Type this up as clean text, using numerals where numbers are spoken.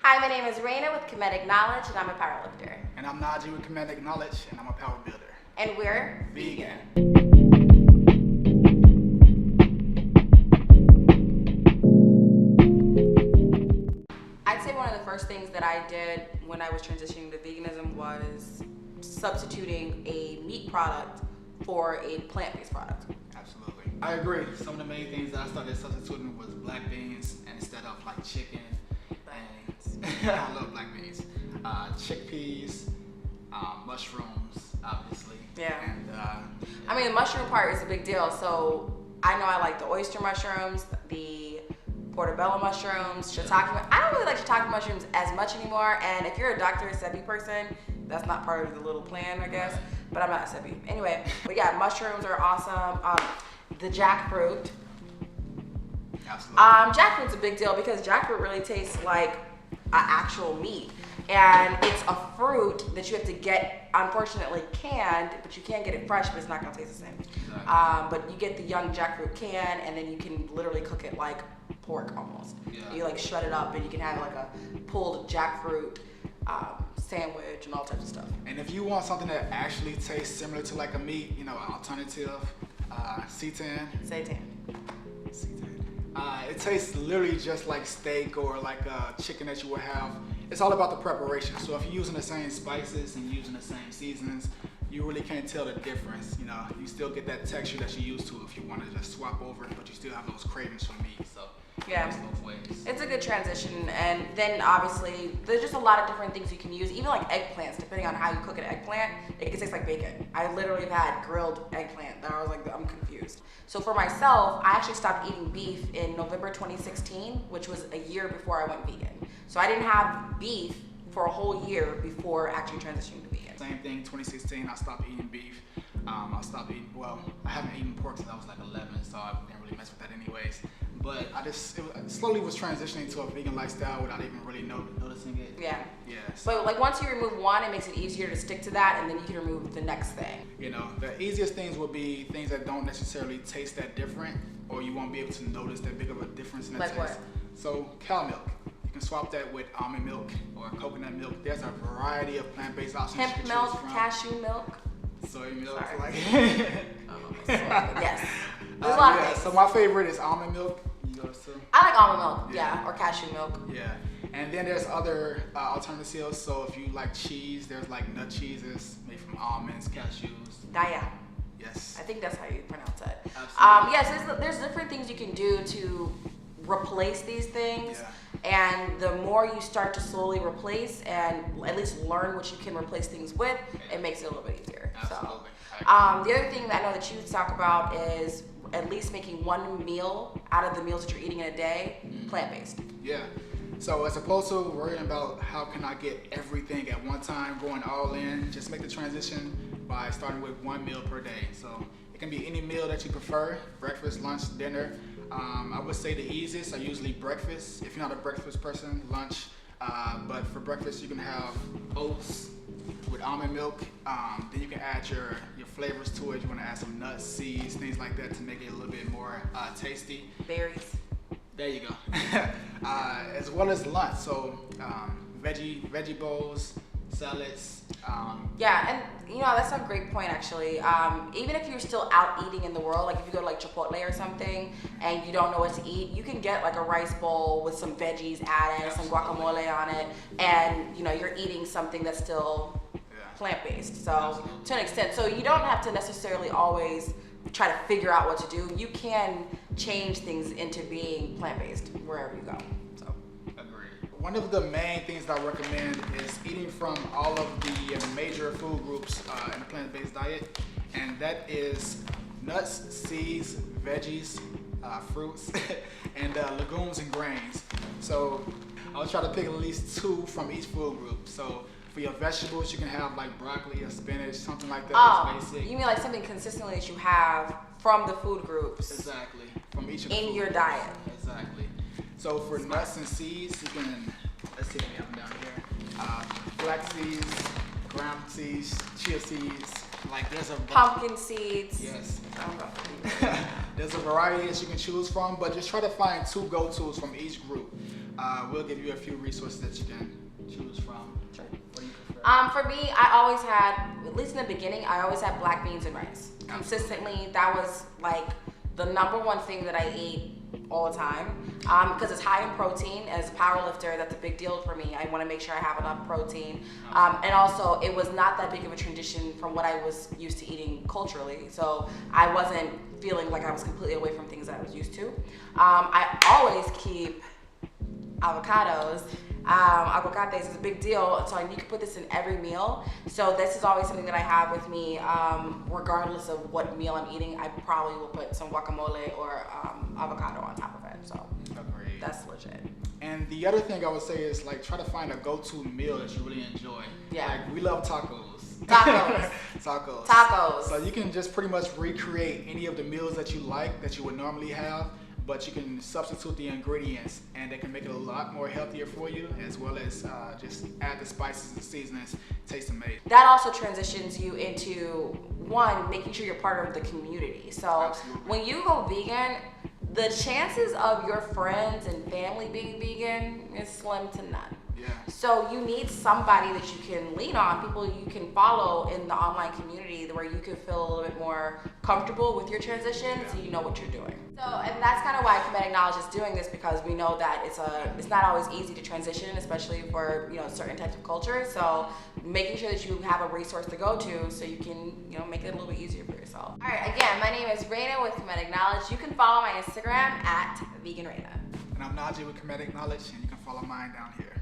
Hi, my name is Raina with Kemetic Knowledge, and I'm a powerlifter. And I'm Najee with Kemetic Knowledge, and I'm a power builder. And we're Vegan. I'd say one of the first things that I did when I was transitioning to veganism was substituting a meat product for a plant-based product. Absolutely. I agree. Some of the main things that I started substituting was black beans, and instead of like chicken, I love black beans. Chickpeas, mushrooms, obviously. Yeah. And I mean, the mushroom part is a big deal. So I know I like the oyster mushrooms, the portobello mushrooms, shiitake. I don't really like shiitake mushrooms as much anymore. And if you're a Dr.sebi person, that's not part of the little plan, I guess. But I'm not a Sebi. Anyway, but yeah, mushrooms are awesome. The jackfruit. Absolutely. Jackfruit's a big deal because jackfruit really tastes like actual meat, and it's a fruit that you have to get, unfortunately, canned, but you can get it fresh, but it's not going to taste the same. Exactly. But you get the young jackfruit can, and then you can literally cook it like pork almost. Yeah. You like shred it up, and you can have like a pulled jackfruit sandwich and all types of stuff. And if you want something that actually tastes similar to like a meat, you know, an alternative, seitan. Seitan. It tastes literally just like steak or like chicken that you would have. It's all about the preparation. So if you're using the same spices and using the same seasonings, you really can't tell the difference. You know, you still get that texture that you're used to if you want to just swap over, but you still have those cravings for meat. So yeah, it's both ways. It's a good transition, and then obviously there's just a lot of different things you can use. Even like eggplants, depending on how you cook an eggplant, it can taste like bacon. I literally have had grilled eggplant that I was like, I'm confused. So for myself, I actually stopped eating beef in November 2016, which was a year before I went vegan. So I didn't have beef for a whole year before actually transitioning to vegan. Same thing, 2016, I stopped eating beef. I stopped eating, well, I haven't eaten pork since I was like 11, so I didn't really mess with that anyways. But I slowly was transitioning to a vegan lifestyle without even really noticing it. Yeah. Yeah. So like once you remove one, it makes it easier to stick to that, and then you can remove the next thing. You know, the easiest things would be things that don't necessarily taste that different, or you won't be able to notice that big of a difference in the like taste. What? So cow milk. You can swap that with almond milk or coconut milk. There's a variety of plant-based options. Hemp milk, cashew milk. Soy milk. Sorry. Like Yes. There's a lot of things. So my favorite is almond milk. You go to I like almond milk, yeah, or cashew milk. Yeah. And then there's other alternatives. So if you like cheese, there's like nut cheeses made from almonds, cashews. Daya. Yes. I think that's how you pronounce it. Absolutely. Yes, there's different things you can do to replace these things. Yeah. And the more you start to slowly replace and at least learn what you can replace things with, it makes it a little bit easier. Absolutely. So, the other thing that I know that you talk about is at least making one meal out of the meals that you're eating in a day plant-based. Yeah. So as opposed to worrying about how can I get everything at one time, going all in, just make the transition by starting with one meal per day. So it can be any meal that you prefer, breakfast, lunch, dinner. I would say the easiest are usually breakfast. If you're not a breakfast person, lunch. But for breakfast, you can have oats with almond milk. Then you can add your flavors to it. You want to add some nuts, seeds, things like that to make it a little bit more tasty. Berries. There you go. As well as lunch. So veggie bowls, salads. Yeah, and you know, that's a great point actually. Even if you're still out eating in the world, like if you go to like Chipotle or something and you don't know what to eat, you can get like a rice bowl with some veggies added, some guacamole on it, and you know, you're eating something that's still plant-based. So to an extent, so you don't have to necessarily always try to figure out what to do. You can change things into being plant-based wherever you go. One of the main things that I recommend is eating from all of the major food groups in a plant-based diet, and that is nuts, seeds, veggies, fruits, and legumes and grains. So I'll try to pick at least 2 from each food group. So for your vegetables, you can have like broccoli or spinach, something like that. Oh, you mean like something consistently that you have from the food groups? Exactly. From each of in your diet. Exactly. So for nuts and seeds, you can, let's see if we have them down here. Flax seeds, gram seeds, chia seeds. Like there's a pumpkin seeds. Yes. There's a variety that you can choose from, but just try to find 2 go-tos from each group. we'll give you a few resources that you can choose from. Sure. What do you prefer? For me, I always had, at least in the beginning, I always had black beans and rice. Consistently, that was like the number one thing that I ate all the time. Because it's high in protein. As a power lifter, that's a big deal for me. I want to make sure I have enough protein. And also, it was not that big of a transition from what I was used to eating culturally. So I wasn't feeling like I was completely away from things that I was used to. I always keep avocados. Aguacates is a big deal, so you can put this in every meal. So this is always something that I have with me, regardless of what meal I'm eating. I probably will put some guacamole or avocado on top of it. So Agreed. that's legit. And the other thing I would say is like try to find a go-to meal that you really enjoy. Yeah. Like we love tacos. Tacos. Tacos. Tacos. So you can just pretty much recreate any of the meals that you like that you would normally have, but you can substitute the ingredients and they can make it a lot more healthier for you, as well as just add the spices and seasonings. Tastes amazing. That also transitions you into, one, making sure you're part of the community. So Absolutely. when you go vegan, the chances of your friends and family being vegan is slim to none. Yeah. So you need somebody that you can lean on, people you can follow in the online community where you can feel a little bit more comfortable with your transition, so you know what you're doing. So, and that's kind of why Kemetic Knowledge is doing this, because we know that it's not always easy to transition, especially for certain types of cultures. So making sure that you have a resource to go to so you can make it a little bit easier for yourself. All right, again, my name is Raina with Kemetic Knowledge. You can follow my Instagram at Vegan Raina. And I'm Najee with Kemetic Knowledge, and you can follow mine down here.